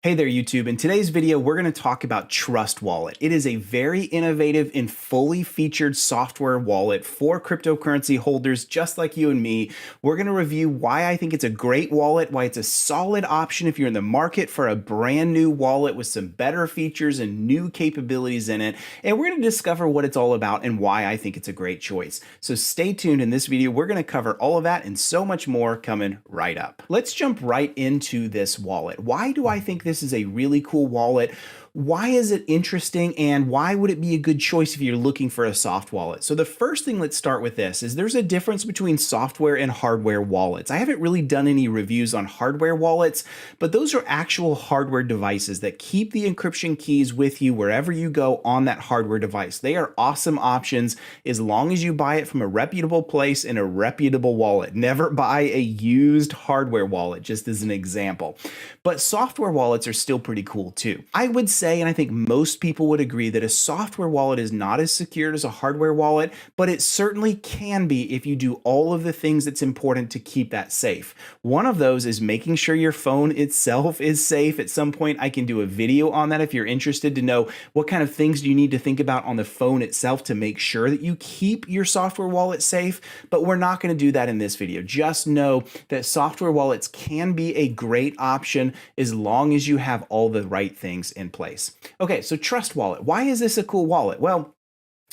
Hey there, YouTube. In today's video, we're going to talk about Trustwallet. It is a very innovative and fully featured software wallet for cryptocurrency holders just like you and me. We're going to review why I think it's a great wallet, why it's a solid option if you're in the market for a brand new wallet with some better features and new capabilities in it. And we're going to discover what it's all about and why I think it's a great choice. So stay tuned in this video. We're going to cover all of that and so much more coming right up. Let's jump right into this wallet. Why do I think this is a really cool wallet? Why is it interesting, and why would it be a good choice if you're looking for a soft wallet? So the first thing, let's start with this, is there's a difference between software and hardware wallets. I haven't really done any reviews on hardware wallets, but those are actual hardware devices that keep the encryption keys with you wherever you go on that hardware device. They are awesome options as long as you buy it from a reputable place in a reputable wallet. Never buy a used hardware wallet, just as an example. But software wallets are still pretty cool too. I would say, and I think most people would agree, that a software wallet is not as secure as a hardware wallet, but it certainly can be if you do all of the things that's important to keep that safe. One of those is making sure your phone itself is safe. At some point, I can do a video on that if you're interested to know what kind of things do you need to think about on the phone itself to make sure that you keep your software wallet safe, but we're not going to do that in this video. Just know that software wallets can be a great option as long as you have all the right things in place. Okay, so Trustwallet. Why is this a cool wallet? Well,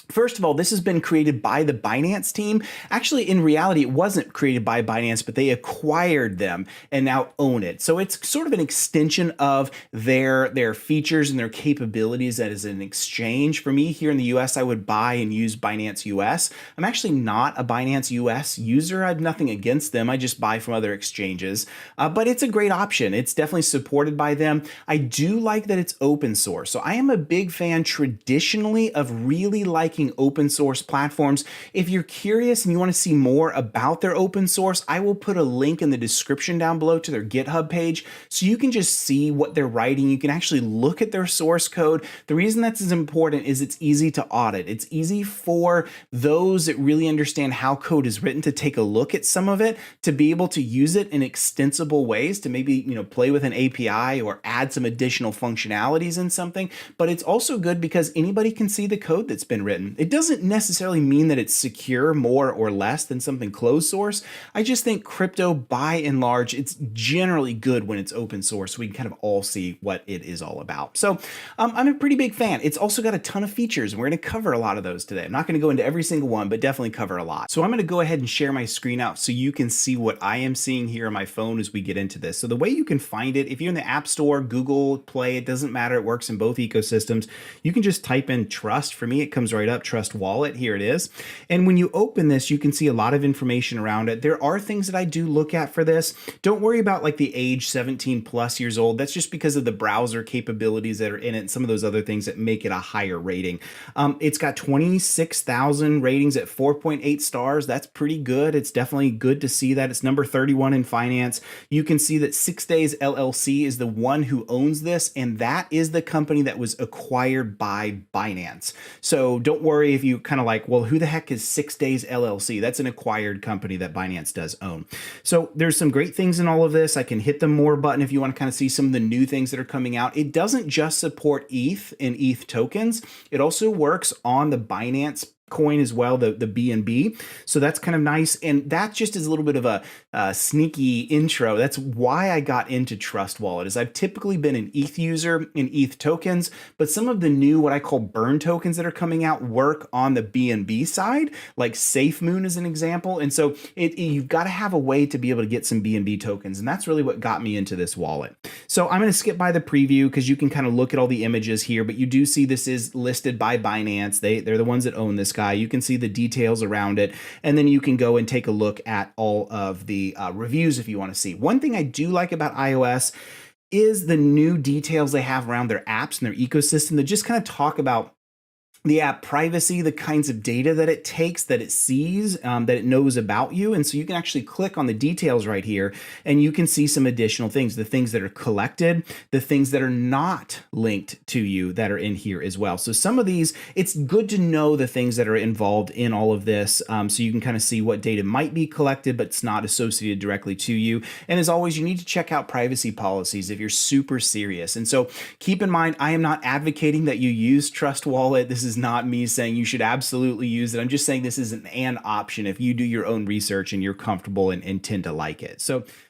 first of all, this has been created by the Binance team. Actually, in reality, it wasn't created by Binance, but they acquired them and now own it. So it's sort of an extension of their features and their capabilities that is an exchange. For me here in the US, I would buy and use Binance US. I'm actually not a Binance US user. I have nothing against them. I just buy from other exchanges, but it's a great option. It's definitely supported by them. I do like that it's open source. So I am a big fan traditionally of really liking open source platforms. If you're curious and you want to see more about their open source, I will put a link in the description down below to their GitHub page so you can just see what they're writing. You can actually look at their source code. The reason that's as important is it's easy to audit. It's easy for those that really understand how code is written to take a look at some of it, to be able to use it in extensible ways, to maybe, play with an API or add some additional functionalities in something. But it's also good because anybody can see the code that's been written. It doesn't necessarily mean that it's secure more or less than something closed source. I just think crypto, by and large, it's generally good when it's open source. So we can kind of all see what it is all about. So I'm a pretty big fan. It's also got a ton of features, and we're going to cover a lot of those today. I'm not going to go into every single one, but definitely cover a lot. So I'm going to go ahead and share my screen out so you can see what I am seeing here on my phone as we get into this. So the way you can find it, if you're in the App Store, Google Play, it doesn't matter. It works in both ecosystems. You can just type in Trust. For me, it comes right up. Trust Wallet, here it is. And when you open this, you can see a lot of information around it. There are things that I do look at for this. Don't worry about like the age 17 plus years old. That's just because of the browser capabilities that are in it and some of those other things that make it a higher rating. It's got 26,000 ratings at 4.8 stars. That's pretty good. It's definitely good to see that. It's number 31 in finance. You can see that 6 Days LLC is the one who owns this, and that is the company that was acquired by Binance. So don't worry if you kind of like, well, who the heck is 6 Days LLC? That's an acquired company that Binance does own. So there's some great things in all of this. I can hit the more button if you want to kind of see some of the new things that are coming out. It doesn't just support ETH and ETH tokens. It also works on the Binance coin as well, the BNB. So that's kind of nice. And that just is a little bit of a sneaky intro. That's why I got into Trustwallet, is I've typically been an ETH user in ETH tokens, but some of the new, what I call burn tokens that are coming out work on the BNB side, like safemoon is an example. And so you've got to have a way to be able to get some BNB tokens. And that's really what got me into this wallet. So I'm going to skip by the preview because you can kind of look at all the images here, but you do see this is listed by Binance. They're the ones that own this guy. You can see the details around it, and then you can go and take a look at all of the reviews if you want to see. One thing I do like about iOS is the new details they have around their apps and their ecosystem that just kind of talk about the app privacy, the kinds of data that it takes, that it sees, that it knows about you. And so you can actually click on the details right here and you can see some additional things, the things that are collected, the things that are not linked to you that are in here as well. So some of these, it's good to know the things that are involved in all of this, so you can kind of see what data might be collected, but it's not associated directly to you. And as always, you need to check out privacy policies if you're super serious. And so keep in mind, I am not advocating that you use Trust Wallet. This is not me saying you should absolutely use it. I'm just saying this is an option if you do your own research and you're comfortable and tend to like it. So